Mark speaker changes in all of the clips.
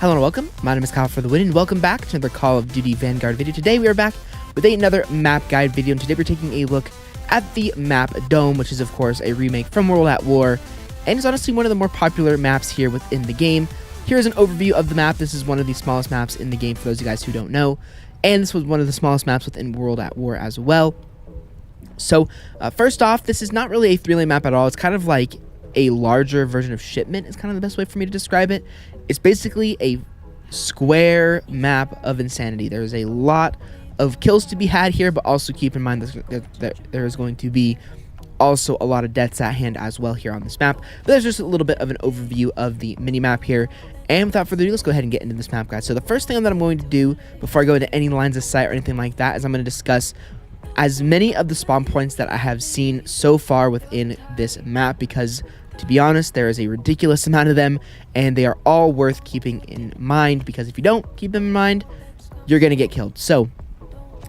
Speaker 1: Hello and welcome, my name is Kyle FtW and welcome back to another Call of Duty Vanguard video. Today we are back with another map guide video, and today we're taking a look at the map Dome, which is of course a remake from World at War, and is honestly one of the more popular maps here within the game. Here's an overview of the map. This is one of the smallest maps in the game for those of you guys who don't know, and this was one of the smallest maps within World at War as well. So first off, this is not really a three-lane map at all. It's kind of like a larger version of Shipment is kind of the best way for me to describe it. It's basically a square map of insanity. There's a lot of kills to be had here, but also keep in mind that there is going to be also a lot of deaths at hand as well here on this map. But there's just a little bit of an overview of the mini map here. And without further ado, let's go ahead and get into this map, guys. So the first thing that I'm going to do before I go into any lines of sight or anything like that is I'm going to discuss as many of the spawn points that I have seen so far within this map, because to be honest, there is a ridiculous amount of them, and they are all worth keeping in mind, because if you don't keep them in mind, you're going to get killed. So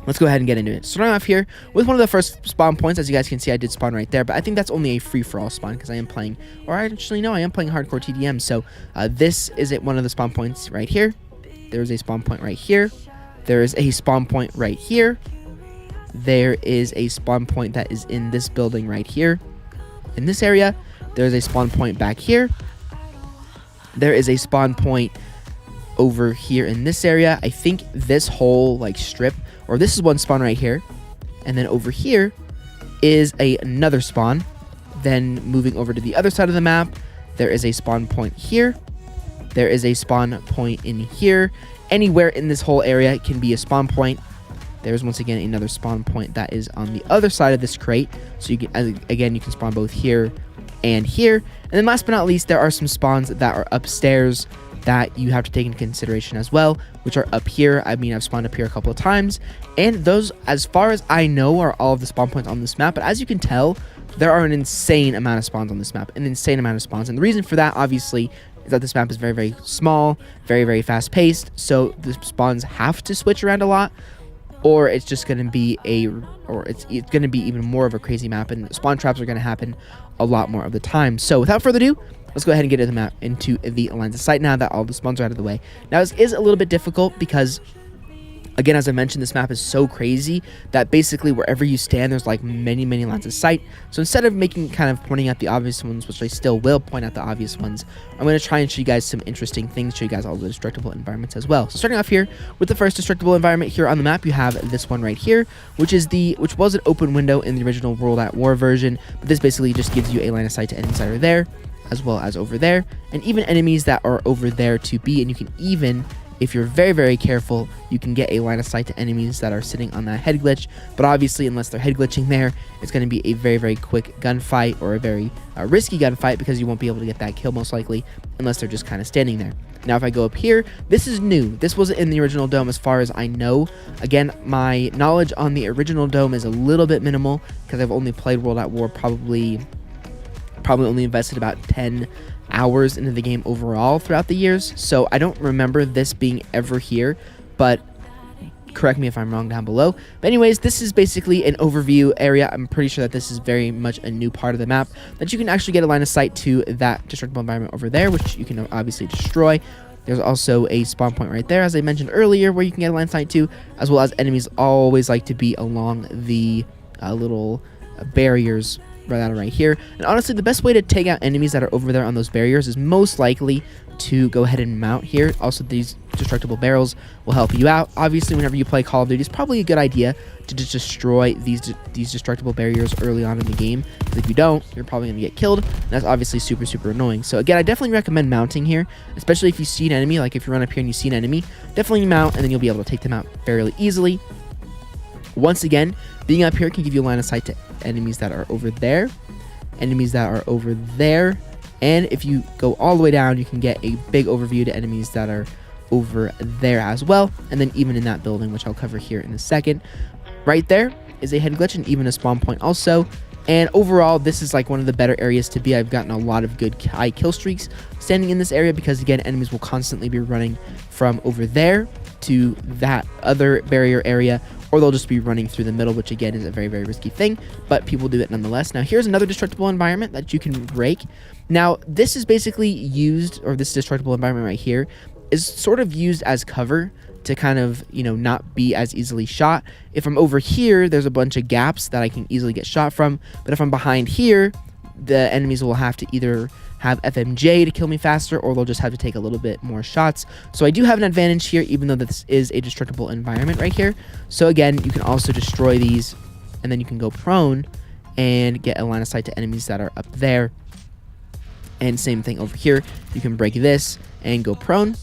Speaker 1: let's go ahead and get into it. Starting off here with one of the first spawn points. As you guys can see, I did spawn right there, but I think that's only a free-for-all spawn because I am playing, or actually no, I am playing hardcore TDM. So this is one of the spawn points right here. There's a spawn point right here. There is a spawn point right here. There is a spawn point that is in this building right here. In this area, there's a spawn point back here. There is a spawn point over here in this area. I think this whole like strip, or this is one spawn right here. And then over here is another spawn. Then moving over to the other side of the map, there is a spawn point here. There is a spawn point in here. Anywhere in this whole area can be a spawn point. There's once again another spawn point that is on the other side of this crate. So you can, again, you can spawn both here and here. And then last but not least, there are some spawns that are upstairs that you have to take into consideration as well, which are up here. I mean, I've spawned up here a couple of times, and those, as far as I know, are all of the spawn points on this map. But as you can tell, there are an insane amount of spawns on this map, an insane amount of spawns. And the reason for that, obviously, is that this map is very, very small, very, very fast paced. So the spawns have to switch around a lot, or it's just going to be it's going to be even more of a crazy map, and spawn traps are going to happen a lot more of the time. So without further ado, let's go ahead and get into the lines of sight now that all the spawns are out of the way. Now, this is a little bit difficult because, again, as I mentioned, this map is so crazy that basically wherever you stand, there's like many, many lines of sight. So instead of pointing out the obvious ones, which I still will point out the obvious ones, I'm going to try and show you guys some interesting things, show you guys all the destructible environments as well. So starting off here with the first destructible environment here on the map, you have this one right here, which was an open window in the original World at War version, but this basically just gives you a line of sight to enemies that are there, as well as over there, and even enemies that are over there to be, and you can even, if you're very, very careful, you can get a line of sight to enemies that are sitting on that head glitch. But obviously, unless they're head glitching there, it's going to be a very, very quick gunfight, or a very risky gunfight, because you won't be able to get that kill most likely unless they're just kind of standing there. Now, if I go up here, this is new. This wasn't in the original Dome as far as I know. Again, my knowledge on the original Dome is a little bit minimal because I've only played World at War probably only invested about 10 hours into the game overall throughout the years, so I don't remember this being ever here, but correct me if I'm wrong down below. But anyways, this is basically an overview area. I'm pretty sure that this is very much a new part of the map, that you can actually get a line of sight to that destructible environment over there, which you can obviously destroy. There's also a spawn point right there, as I mentioned earlier, where you can get a line of sight to, as well as enemies always like to be along the little barriers right here. And honestly, the best way to take out enemies that are over there on those barriers is most likely to go ahead and mount here. Also, these destructible barrels will help you out. Obviously, whenever you play Call of Duty, it's probably a good idea to just destroy these destructible barriers early on in the game, because if you don't, you're probably going to get killed, and that's obviously super, super annoying. So again, I definitely recommend mounting here, especially if you see an enemy. Like if you run up here and you see an enemy, definitely mount, and then you'll be able to take them out fairly easily. Once again, being up here can give you a line of sight to enemies that are over there, enemies that are over there, and if you go all the way down, you can get a big overview to enemies that are over there as well, and then even in that building, which I'll cover here in a second. Right there is a head glitch and even a spawn point also, and overall, this is like one of the better areas to be. I've gotten a lot of good high kill streaks standing in this area because, again, enemies will constantly be running from over there to that other barrier area, or they'll just be running through the middle, which again is a very, very risky thing, but people do it nonetheless. Now, here's another destructible environment that you can break. Now, this is basically used, or this destructible environment right here is sort of used as cover to kind of, not be as easily shot. If I'm over here, there's a bunch of gaps that I can easily get shot from. But if I'm behind here, the enemies will have to either have FMJ to kill me faster, or they'll just have to take a little bit more shots. So I do have an advantage here, even though this is a destructible environment right here. So again, you can also destroy these, and then you can go prone and get a line of sight to enemies that are up there. And same thing over here. You can break this and go prone.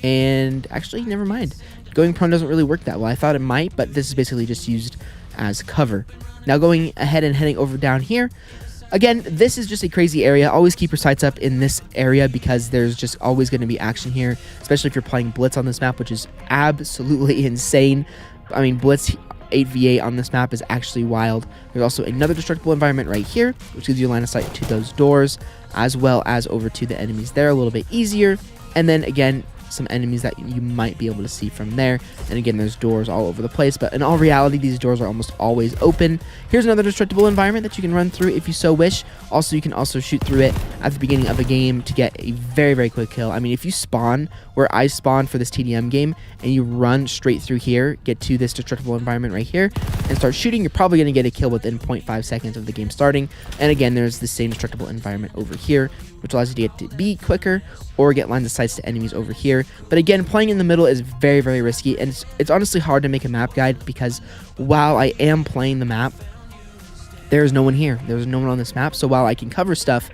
Speaker 1: And actually, never mind. Going prone doesn't really work that well. I thought it might, but this is basically just used as cover. Now going ahead and heading over down here. Again, this is just a crazy area. Always keep your sights up in this area because there's just always going to be action here, especially if you're playing Blitz on this map, which is absolutely insane. I mean, Blitz 8v8 on this map is actually wild. There's also another destructible environment right here, which gives you a line of sight to those doors, as well as over to the enemies there a little bit easier. And then again, some enemies that you might be able to see from there. And again, there's doors all over the place, but in all reality, these doors are almost always open. Here's another destructible environment that you can run through if you so wish. Also, you can also shoot through it at the beginning of a game to get a very, very quick kill. I mean, if you spawn where I spawned for this TDM game and you run straight through here, get to this destructible environment right here and start shooting, you're probably going to get a kill within 0.5 seconds of the game starting. And again, there's the same destructible environment over here, which allows you to get to be quicker or get lines of sight to enemies over here. But again, playing in the middle is very, very risky, and it's honestly hard to make a map guide because while I am playing the map, there's no one here. There's no one on this map, so while I can cover stuff,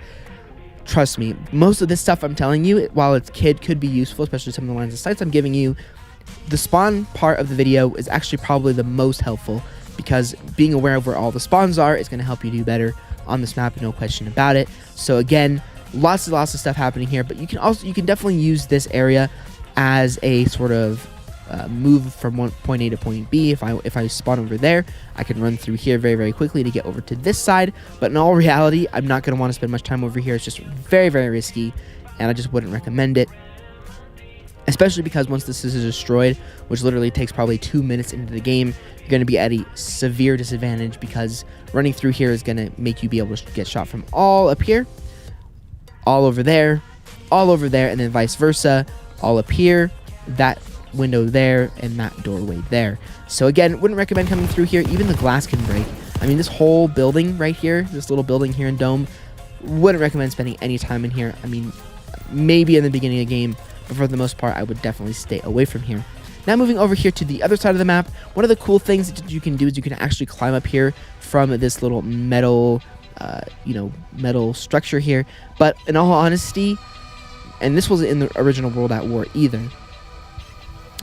Speaker 1: trust me, most of this stuff I'm telling you, while it's could be useful, especially some of the lines of sights I'm giving you, the spawn part of the video is actually probably the most helpful because being aware of where all the spawns are is going to help you do better on this map, no question about it. So again, lots of stuff happening here, but you can definitely use this area as a sort of move from point A to point B. If I spawn over there, I can run through here very, very quickly to get over to this side. But in all reality, I'm not going to want to spend much time over here. It's just very, very risky, and I just wouldn't recommend it. Especially because once this is destroyed, which literally takes probably 2 minutes into the game, you're going to be at a severe disadvantage because running through here is going to make you be able to get shot from all up here, all over there, and then vice versa, all up here, that window there, and that doorway there. So again, wouldn't recommend coming through here. Even the glass can break. I mean, this whole building right here, this little building here in Dome, wouldn't recommend spending any time in here. I mean, maybe in the beginning of the game, but for the most part, I would definitely stay away from here. Now moving over here to the other side of the map, one of the cool things that you can do is you can actually climb up here from this little metal metal structure here. But in all honesty, and this wasn't in the original World at War either,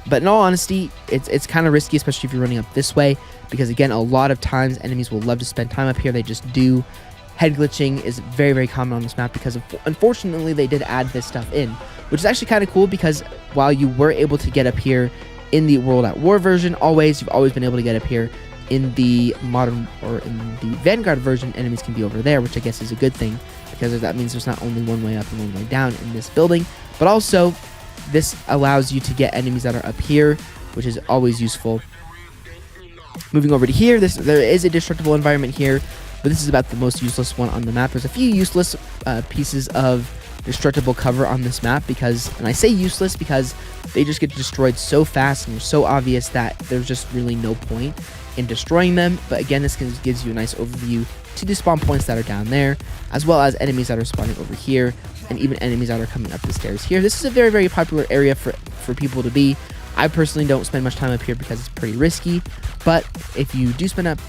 Speaker 1: but in all honesty, it's kind of risky, especially if you're running up this way, because again, a lot of times enemies will love to spend time up here. They just do. Head glitching is very, very common on this map because unfortunately they did add this stuff in, which is actually kind of cool because while you were able to get up here in the World at War version, you've always been able to get up here. In the modern or in the Vanguard version, enemies can be over there, which I guess is a good thing because that means there's not only one way up and one way down in this building, but also this allows you to get enemies that are up here, which is always useful. Moving over to here, there is a destructible environment here, but this is about the most useless one on the map. There's a few useless pieces of destructible cover on this map and I say useless because they just get destroyed so fast and they're so obvious that there's just really no point in destroying them. But again, this gives you a nice overview to the spawn points that are down there, as well as enemies that are spawning over here, and even enemies that are coming up the stairs here. This is a very, very popular area for people to be. I personally don't spend much time up here because it's pretty risky, but if you do spend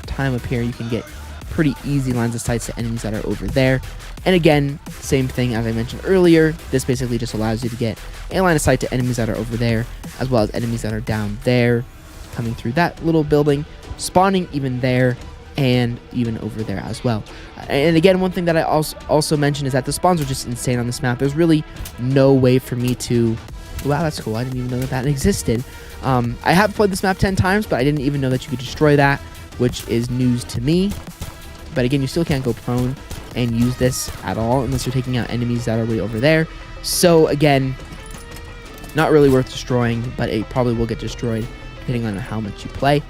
Speaker 1: time up here, you can get pretty easy lines of sight to enemies that are over there. And again, same thing as I mentioned earlier, this basically just allows you to get a line of sight to enemies that are over there, as well as enemies that are down there, coming through that little building, spawning even there, and even over there as well. And again, one thing that I also mentioned is that the spawns are just insane on this map. There's really no way for me to... Wow, that's cool. I didn't even know that existed. I have played this map 10 times, but I didn't even know that you could destroy that, which is news to me. But again, you still can't go prone and use this at all unless you're taking out enemies that are way over there. So again, not really worth destroying, but it probably will get destroyed depending on how much you play.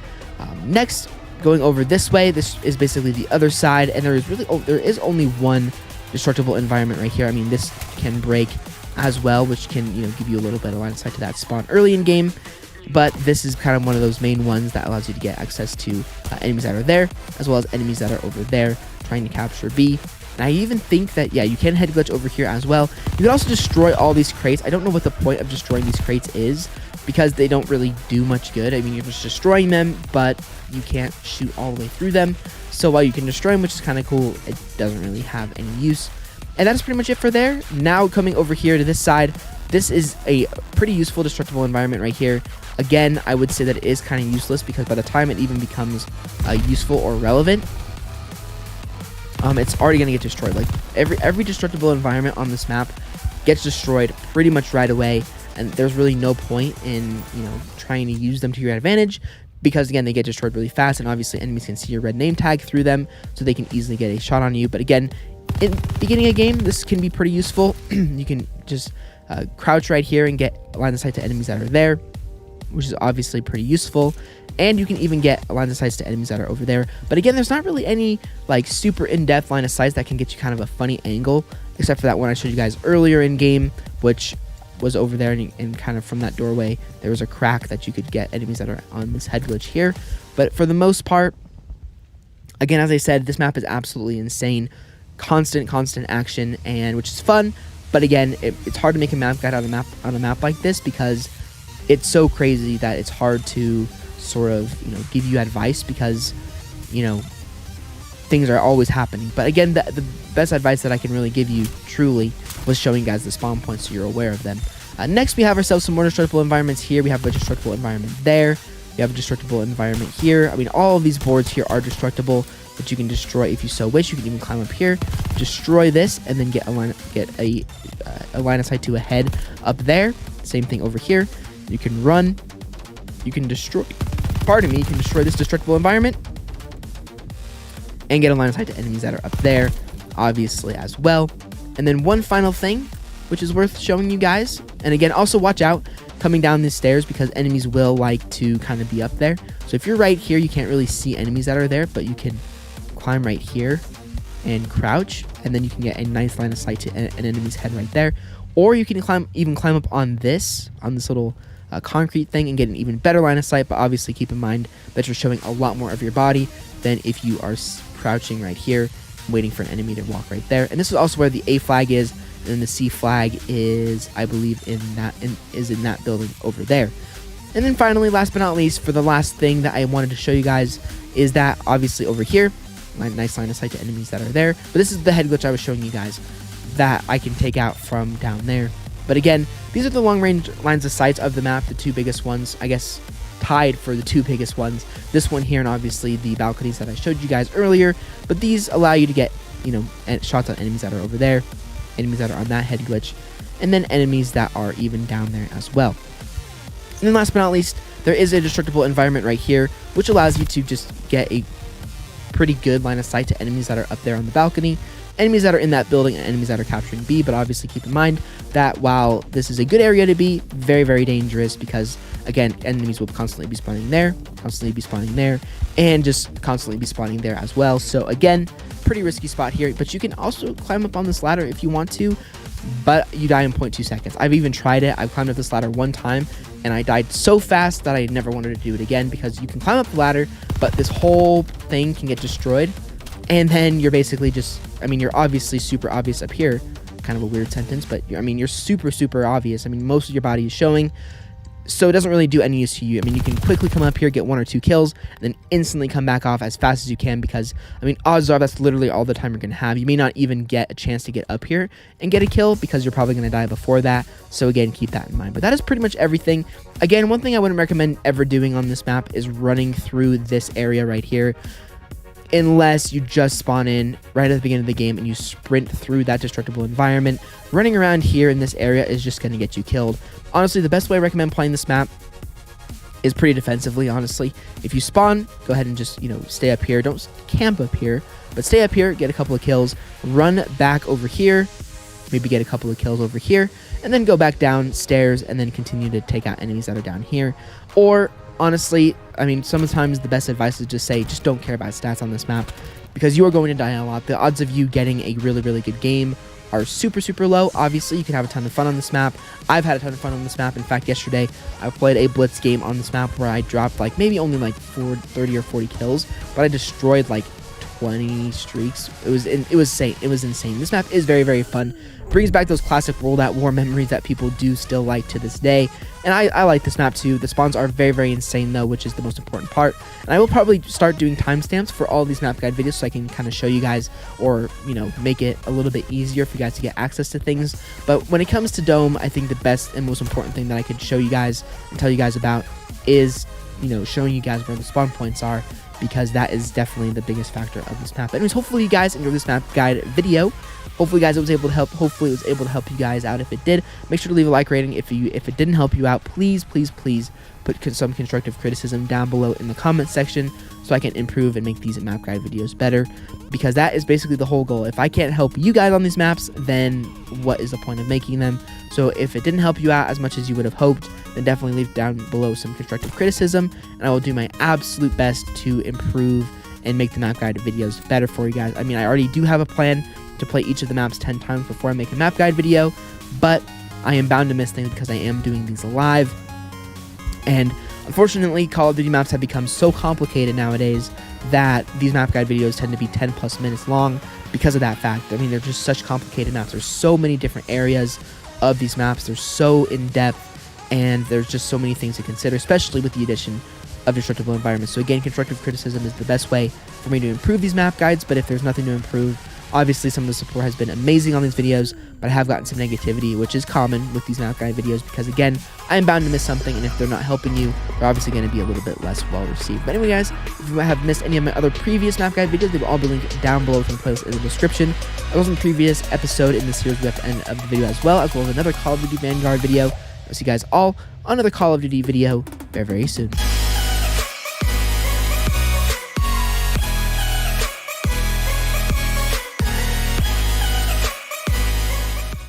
Speaker 1: Next, going over this way, this is basically the other side, and there is only one destructible environment right here. I mean, this can break as well, which can, give you a little bit of line of sight to that spawn early in game. But this is kind of one of those main ones that allows you to get access to enemies that are there, as well as enemies that are over there trying to capture B. And I even think that, yeah, you can head glitch over here as well. You can also destroy all these crates. I don't know what the point of destroying these crates is, because they don't really do much good. I mean, you're just destroying them, but you can't shoot all the way through them. So while you can destroy them, which is kind of cool, it doesn't really have any use. And that is pretty much it for there. Now coming over here to this side, this is a pretty useful destructible environment right here. Again, I would say that it is kind of useless, because by the time it even becomes useful or relevant, it's already going to get destroyed. Like every destructible environment on this map gets destroyed pretty much right away, and there's really no point in trying to use them to your advantage, because again, they get destroyed really fast, and obviously enemies can see your red name tag through them, so they can easily get a shot on you. But again, in the beginning of a game, this can be pretty useful. You can just crouch right here and get line of sight to enemies that are there, which is obviously pretty useful. And you can even get line of sight to enemies that are over there. But again, there's not really any like super in-depth line of sight that can get you kind of a funny angle, except for that one I showed you guys earlier in game, which was over there, and kind of from that doorway there was a crack that you could get enemies that are on this head glitch here. But for the most part, again, as I said, this map is absolutely insane. Constant action, and which is fun. But again, it's hard to make a map guide on a map like this, because it's so crazy that it's hard to sort of give you advice, because things are always happening. But again, the best advice that I can really give you truly was showing you guys the spawn points so you're aware of them. Next, we have ourselves some more destructible environments here. We have a destructible environment there. We have a destructible environment here. I mean, all of these boards here are destructible, but you can destroy if you so wish. You can even climb up here, destroy this, and then get a line of sight to a head up there. Same thing over here. You can run. You can destroy. Pardon me. You can destroy this destructible environment and get a line of sight to enemies that are up there, obviously, as well. And then one final thing, which is worth showing you guys. And again, also watch out coming down these stairs, because enemies will like to kind of be up there. So if you're right here, you can't really see enemies that are there, but you can climb right here and crouch, and then you can get a nice line of sight to an enemy's head right there. Or you can climb up on this little concrete thing and get an even better line of sight. But obviously keep in mind that you're showing a lot more of your body than if you are crouching right here waiting for an enemy to walk right there. And this is also where the A flag is, and then the C flag is, I believe, in that building over there. And then finally, last but not least, for the last thing that I wanted to show you guys, is that obviously over here, nice line of sight to enemies that are there. But this is the head glitch I was showing you guys that I can take out from down there. But again, these are the long range lines of sight of the map, the two biggest ones, I guess, tied for the two biggest ones. This one here, and obviously the balconies that I showed you guys earlier. But these allow you to get, shots on enemies that are over there, enemies that are on that head glitch, and then enemies that are even down there as well. And then last but not least, there is a destructible environment right here, which allows you to just get a pretty good line of sight to enemies that are up there on the balcony, enemies that are in that building, and enemies that are capturing B. But obviously keep in mind that while this is a good area to be, very dangerous, because again, enemies will constantly be spawning there, and just constantly be spawning there as well. So again, pretty risky spot here. But you can also climb up on this ladder if you want to, but you die in 0.2 seconds. I've even tried it. I've climbed up this ladder one time, and I died so fast that I never wanted to do it again, because you can climb up the ladder, but this whole thing can get destroyed, and then you're basically just, you're obviously super obvious up here. Kind of a weird sentence, but you're super obvious. Most of your body is showing, so it doesn't really do any use to you. You can quickly come up here, get 1 or 2 kills, and then instantly come back off as fast as you can, because odds are that's literally all the time you're gonna have. You may not even get a chance to get up here and get a kill, because you're probably gonna die before that. So again, keep that in mind. But that is pretty much everything. Again, one thing I wouldn't recommend ever doing on this map is running through this area right here, unless you just spawn in right at the beginning of the game and you sprint through that destructible environment. Running around here in this area is just going to get you killed. Honestly, the best way I recommend playing this map is pretty defensively, honestly. If you spawn, go ahead and just, stay up here. Don't camp up here, but stay up here, get a couple of kills, run back over here, maybe get a couple of kills over here, and then go back downstairs and then continue to take out enemies that are down here. Or honestly, sometimes the best advice is just don't care about stats on this map, because you are going to die a lot. The odds of you getting a really good game are super low. Obviously, you can have a ton of fun on this map. I've had a ton of fun on this map. In fact, yesterday I played a blitz game on this map where I dropped like maybe only like 30 or 40 kills, but I destroyed like 20 streaks. It was insane. It was insane. This map is very fun. Brings back those classic World at War memories that people do still like to this day. And I like this map too. The spawns are very insane though, which is the most important part. And I will probably start doing timestamps for all these map guide videos so I can kind of show you guys, or you know, make it a little bit easier for you guys to get access to things. But when it comes to Dome, I think the best and most important thing that I could show you guys and tell you guys about is, you know, showing you guys where the spawn points are, because that is definitely the biggest factor of this map. Anyways, hopefully you guys enjoyed this map guide video. Hopefully guys it was able to help. Hopefully it was able to help you guys out. If it did, make sure to leave a like rating. If it didn't help you out, please put some constructive criticism down below in the comment section so I can improve and make these map guide videos better, because that is basically the whole goal. If I can't help you guys on these maps, then what is the point of making them? So if it didn't help you out as much as you would have hoped, then definitely leave down below some constructive criticism, and I will do my absolute best to improve and make the map guide videos better for you guys. I mean, I already do have a plan to play each of the maps 10 times before I make a map guide video, but I am bound to miss things because I am doing these live. And unfortunately, Call of Duty maps have become so complicated nowadays that these map guide videos tend to be 10+ minutes long because of that fact. I mean, they're just such complicated maps. There's so many different areas of these maps. They're so in-depth, and there's just so many things to consider, especially with the addition of Destructible Environment. So again, constructive criticism is the best way for me to improve these map guides, but if there's nothing to improve, obviously some of the support has been amazing on these videos, but I have gotten some negativity, which is common with these map guide videos, because again, I am bound to miss something, and if they're not helping you, they're obviously going to be a little bit less well received. But anyway guys, if you have missed any of my other previous map guide videos, they will all be linked down below from the playlist in the description. There was a previous episode in the series we have at the end of the video as well as another Call of Duty Vanguard video. I'll see you guys all on another Call of Duty video very soon.